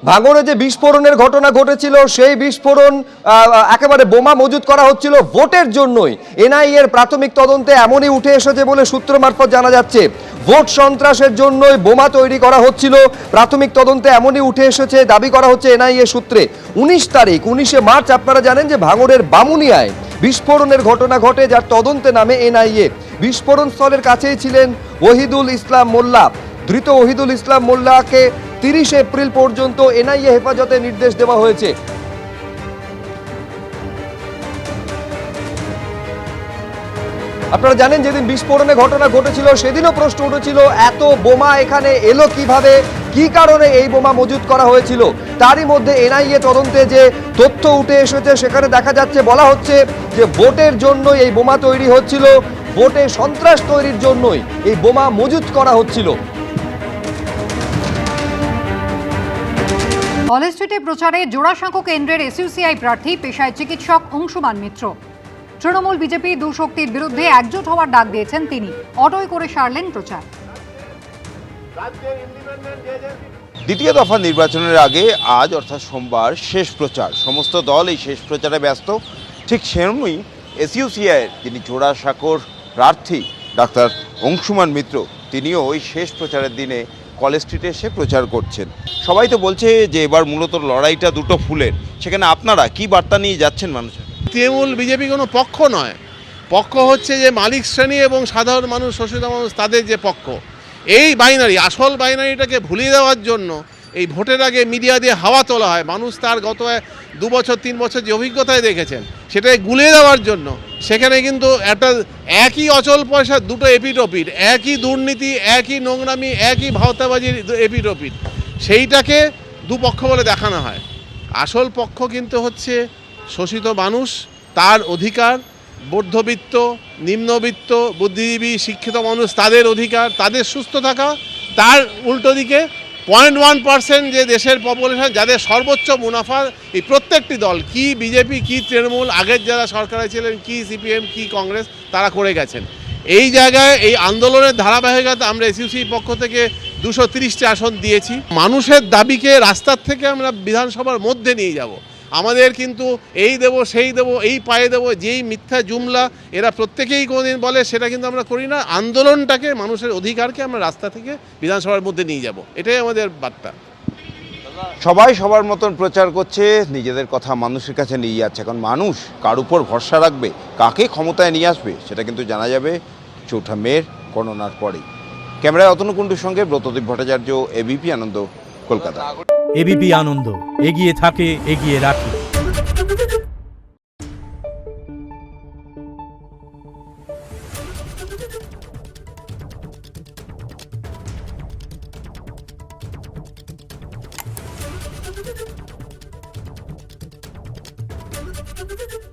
ভাঙড়ে যে বিস্ফোরণের ঘটনা ঘটেছিল সেই বিস্ফোরণ একেবারে বোমা মজুত করা হচ্ছিল ভোটের জন্যই। এনআইএ এর প্রাথমিক তদন্তে এমনই উঠে এসেছে বলে সূত্র মারফত জানা যাচ্ছে। ভোট সন্ত্রাসের জন্যই বোমা তৈরি করা হচ্ছিল, প্রাথমিক তদন্তে এমনই উঠে এসেছে, দাবি করা হচ্ছে এনআইএ সূত্রে। 19 মার্চ আপনারা জানেন যে ভাঙড়ের বামুনিয়ায় বিস্ফোরণের ঘটনা ঘটে, যার তদন্তে নামে এনআইএ। বিস্ফোরণ স্থলের কাছেই ছিলেন ওহিদুল ইসলাম মোল্লা। ধৃত ওহিদুল ইসলাম মোল্লাকে 30 এপ্রিল পর্যন্ত এনআইএ হেফাজতে নির্দেশ দেওয়া হয়েছে। আপনারা জানেন যেদিন বিস্ফোরণের ঘটনা ঘটেছিল সেদিনও প্রশ্ন উঠেছিল এত বোমা এখানে এলো কিভাবে, কি কারণে এই বোমা মজুত করা হয়েছিল। তারই মধ্যে এনআইএ তদন্তে যে তথ্য উঠে এসেছে সেখানে দেখা যাচ্ছে, বলা হচ্ছে যে ভোটের জন্যই এই বোমা তৈরি হচ্ছিল, ভোটে সন্ত্রাস তৈরির জন্যই এই বোমা মজুত করা হচ্ছিল। কলেজ স্ট্রিটে প্রচারে জোড়াসাঁকো কেন্দ্রের এসইউসিআই প্রার্থী পেশায় চিকিৎসক অংশুমান মিত্র। তৃণমূল বিজেপি দুশক্তির বিরুদ্ধে একজোট হওয়ার ডাক দিয়েছেন তিনি। অটোয় করে সারলেন প্রচার। দ্বিতীয় দফা নির্বাচনের আগে আজ অর্থাৎ সোমবার শেষ প্রচার। সমস্ত দল এই শেষ প্রচারে ব্যস্ত। ঠিক সেরকমই এসইউসিআইয়ের যিনি জোড়াসাঁকোর প্রার্থী ডাক্তার অংশুমান মিত্র, তিনিও ওই শেষ প্রচারের দিনে কলেজ স্ট্রিটে এসে প্রচার করছেন। সবাই তো বলছে যে এবার মূলত লড়াইটা দুটো ফুলের। সেখানে আপনারা কি বার্তা নিয়ে যাচ্ছেন মানুষের? তৃণমূল বিজেপি কোনো পক্ষ নয়, পক্ষ হচ্ছে যে মালিক শ্রেণী এবং সাধারণ মানুষ, শোষিত মানুষ, তাদের যে পক্ষ। এই বাইনারি, আসল বাইনারিটাকে ভুলিয়ে দেওয়ার জন্য এই ভোটের আগে মিডিয়া দিয়ে হাওয়া তোলা হয়। মানুষ তার গত 2 বছর 3 বছর যে অভিজ্ঞতায় দেখেছেন সেটাকে গুলিয়ে দেওয়ার জন্য সেখানে কিন্তু একটা একই অচল পয়সার দুটো এপিটোপিট, একই দুর্নীতি, একই নোংরামি, একই ভাওতাবাজির এপিটোপিট, সেইটাকে দুপক্ষ বলে দেখানো হয়। আসল পক্ষ কিন্তু হচ্ছে শোষিত মানুষ, তার অধিকার, মধ্যবিত্ত, নিম্নবিত্ত, বুদ্ধিজীবী, শিক্ষিত মানুষ, তাদের অধিকার, তাদের সুস্থ থাকা। তার উল্টো দিকে 0.1% যে দেশের পপুলেশন, যাদের সর্বোচ্চ মুনাফা এই প্রত্যেকটি দল, কি বিজেপি, কি তৃণমূল, আগের যারা সরকারে ছিলেন, কি সিপিএম, কি কংগ্রেস, তারা করে গেছেন। এই জায়গায় এই আন্দোলনের ধারাবাহিকতা আমরা এসইউসি পক্ষ থেকে 230টি আসন দিয়েছি। মানুষের দাবিকে রাস্তার থেকে আমরা বিধানসভার মধ্যে নিয়ে যাব। আমাদের কিন্তু এই দেব, সেই দেব, এই পায়ে দেব, যেই মিথ্যা জুমলা এরা প্রত্যেকেই কোনোদিন বলে, সেটা কিন্তু আমরা করি না। আন্দোলনটাকে, মানুষের অধিকারকে আমরা রাস্তা থেকে বিধানসভার মধ্যে নিয়ে যাব, এটাই আমাদের বার্তা। সবাই সবার মতন প্রচার করছে, নিজেদের কথা মানুষের কাছে নিয়ে যাচ্ছে। এখন মানুষ কার উপর ভরসা রাখবে, কাকে ক্ষমতায় নিয়ে আসবে, সেটা কিন্তু জানা যাবে 4 মের গণনার পরেই। ক্যামেরায় অতনু কুণ্ডুর সঙ্গে ব্রতদীপ ভট্টাচার্য, এবিপি আনন্দ, কলকাতা। এবিপি আনন্দ, এগিয়ে থাকে, এগিয়ে রাখে। Thank you.